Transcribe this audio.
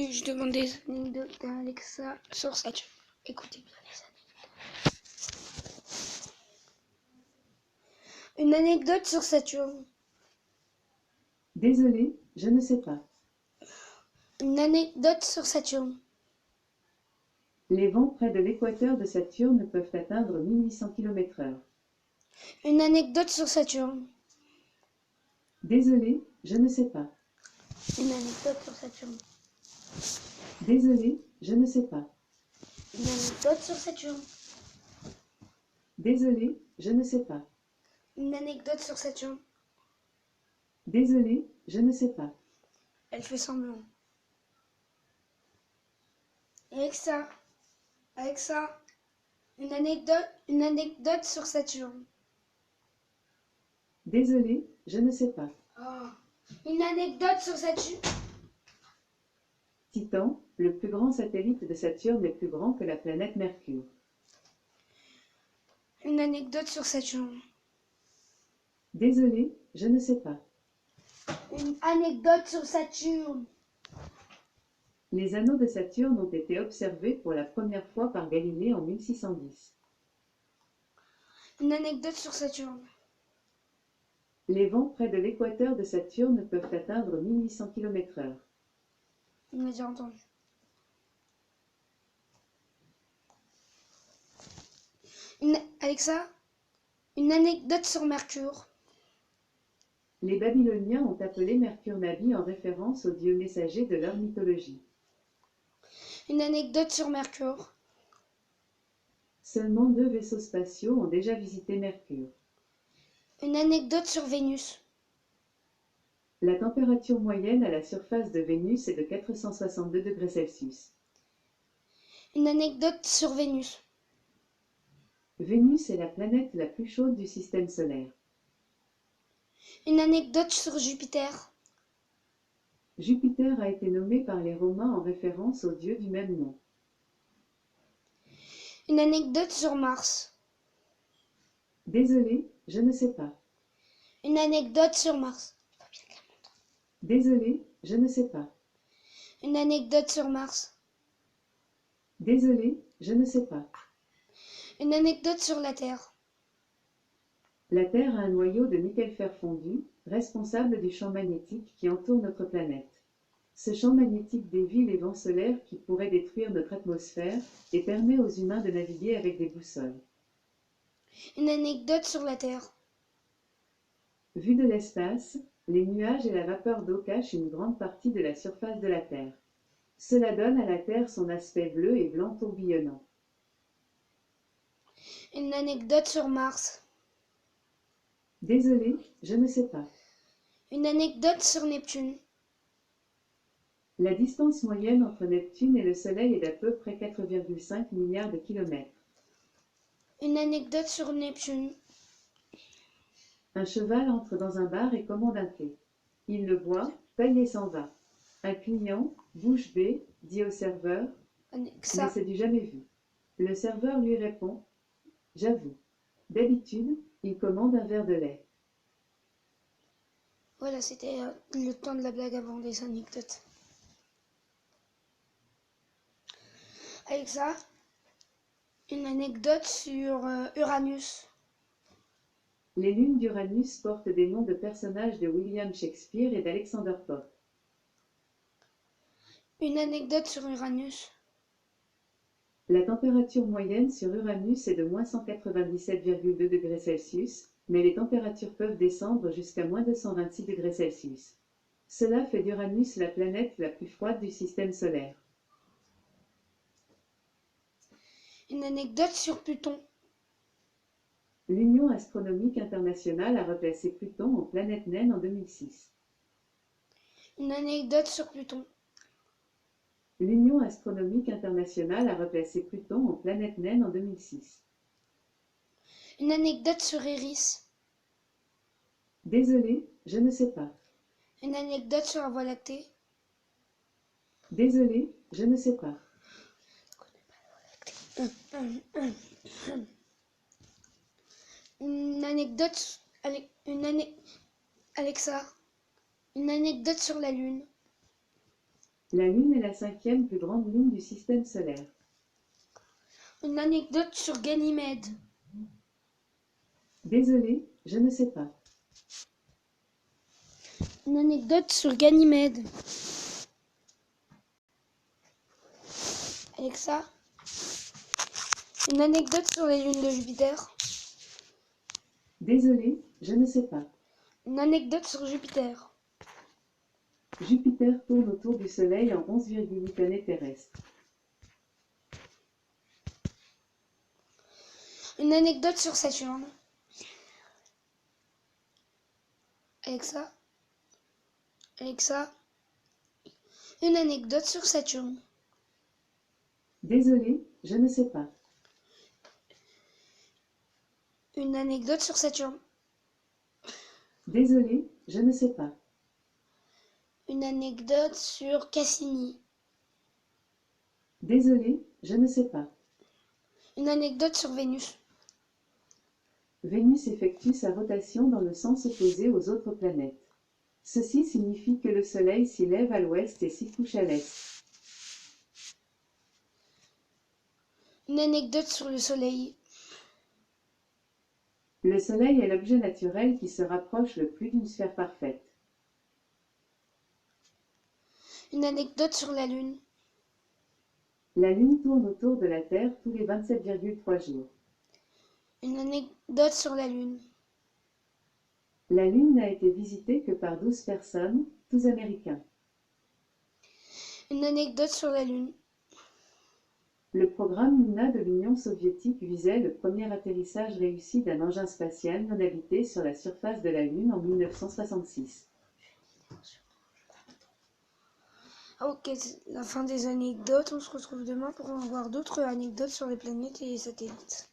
Je demande des anecdotes à Alexa sur Saturne. Écoutez bien les anecdotes. Une anecdote sur Saturne. Désolé, je ne sais pas. Une anecdote sur Saturne. Les vents près de l'équateur de Saturne peuvent atteindre 1800 km/h. Une anecdote sur Saturne. Désolé, je ne sais pas. Une anecdote sur Saturne. Désolé, je ne sais pas. Une anecdote sur Saturne. Désolé, je ne sais pas. Une anecdote sur Saturne. Désolé, je ne sais pas. Elle fait semblant. Alexa, une anecdote sur Saturne. Désolé, je ne sais pas. Oh. Une anecdote sur Saturne. Titan, le plus grand satellite de Saturne, est plus grand que la planète Mercure. Une anecdote sur Saturne. Désolé, je ne sais pas. Une anecdote sur Saturne. Les anneaux de Saturne ont été observés pour la première fois par Galilée en 1610. Une anecdote sur Saturne. Les vents près de l'équateur de Saturne peuvent atteindre 1800 km/h. On l'a déjà entendu. Alexa, une anecdote sur Mercure. Les Babyloniens ont appelé Mercure Nabi en référence au dieu messager de leur mythologie. Une anecdote sur Mercure. Seulement 2 vaisseaux spatiaux ont déjà visité Mercure. Une anecdote sur Vénus. La température moyenne à la surface de Vénus est de 462 degrés Celsius. Une anecdote sur Vénus. Vénus est la planète la plus chaude du système solaire. Une anecdote sur Jupiter. Jupiter a été nommé par les Romains en référence au dieu du même nom. Une anecdote sur Mars. Désolé, je ne sais pas. Une anecdote sur Mars. Désolé, je ne sais pas. Une anecdote sur Mars. Désolé, je ne sais pas. Une anecdote sur la Terre. La Terre a un noyau de nickel-fer fondu, responsable du champ magnétique qui entoure notre planète. Ce champ magnétique dévie les vents solaires qui pourraient détruire notre atmosphère et permet aux humains de naviguer avec des boussoles. Une anecdote sur la Terre. Vu de l'espace, les nuages et la vapeur d'eau cachent une grande partie de la surface de la Terre. Cela donne à la Terre son aspect bleu et blanc tourbillonnant. Une anecdote sur Mars. Désolé, je ne sais pas. Une anecdote sur Neptune. La distance moyenne entre Neptune et le Soleil est d'à peu près 4,5 milliards de kilomètres. Une anecdote sur Neptune. Un cheval entre dans un bar et commande un thé. Il le boit, paye et s'en va. Un client, bouche bée, dit au serveur « Mais Alexa, c'est du jamais vu ». Le serveur lui répond « J'avoue. D'habitude, il commande un verre de lait. » voilà, c'était le temps de la blague avant des anecdotes. Alexa, une anecdote sur Uranus. Les lunes d'Uranus portent des noms de personnages de William Shakespeare et d'Alexander Pope. Une anecdote sur Uranus. La température moyenne sur Uranus est de moins 197,2 degrés Celsius, mais les températures peuvent descendre jusqu'à moins 226 degrés Celsius. Cela fait d'Uranus la planète la plus froide du système solaire. Une anecdote sur Pluton. L'Union astronomique internationale a replacé Pluton en planète naine en 2006. Une anecdote sur Pluton. L'Union astronomique internationale a replacé Pluton en planète naine en 2006. Une anecdote sur Eris. Désolé, je ne sais pas. Une anecdote sur la Voie lactée. Désolé, je ne sais pas. Une anecdote. Alexa. Une anecdote sur la Lune. La Lune est la 5e plus grande lune du système solaire. Une anecdote sur Ganymède. Désolé, je ne sais pas. Une anecdote sur Ganymède. Alexa, une anecdote sur les lunes de Jupiter. Désolé, je ne sais pas. Une anecdote sur Jupiter. Jupiter tourne autour du Soleil en 11,8 années terrestres. Une anecdote sur Saturne. Alexa, Alexa, une anecdote sur Saturne. Désolé, je ne sais pas. Une anecdote sur Saturne. Désolé, je ne sais pas. Une anecdote sur Cassini. Désolé, je ne sais pas. Une anecdote sur Vénus. Vénus effectue sa rotation dans le sens opposé aux autres planètes. Ceci signifie que le Soleil s'y lève à l'ouest et s'y couche à l'est. Une anecdote sur le Soleil. Le Soleil est l'objet naturel qui se rapproche le plus d'une sphère parfaite. Une anecdote sur la Lune. La Lune tourne autour de la Terre tous les 27,3 jours. Une anecdote sur la Lune. La Lune n'a été visitée que par 12 personnes, tous américains. Une anecdote sur la Lune. Le programme Luna de l'Union soviétique visait le premier atterrissage réussi d'un engin spatial non habité sur la surface de la Lune en 1966. Ok, c'est la fin des anecdotes. On se retrouve demain pour en voir d'autres anecdotes sur les planètes et les satellites.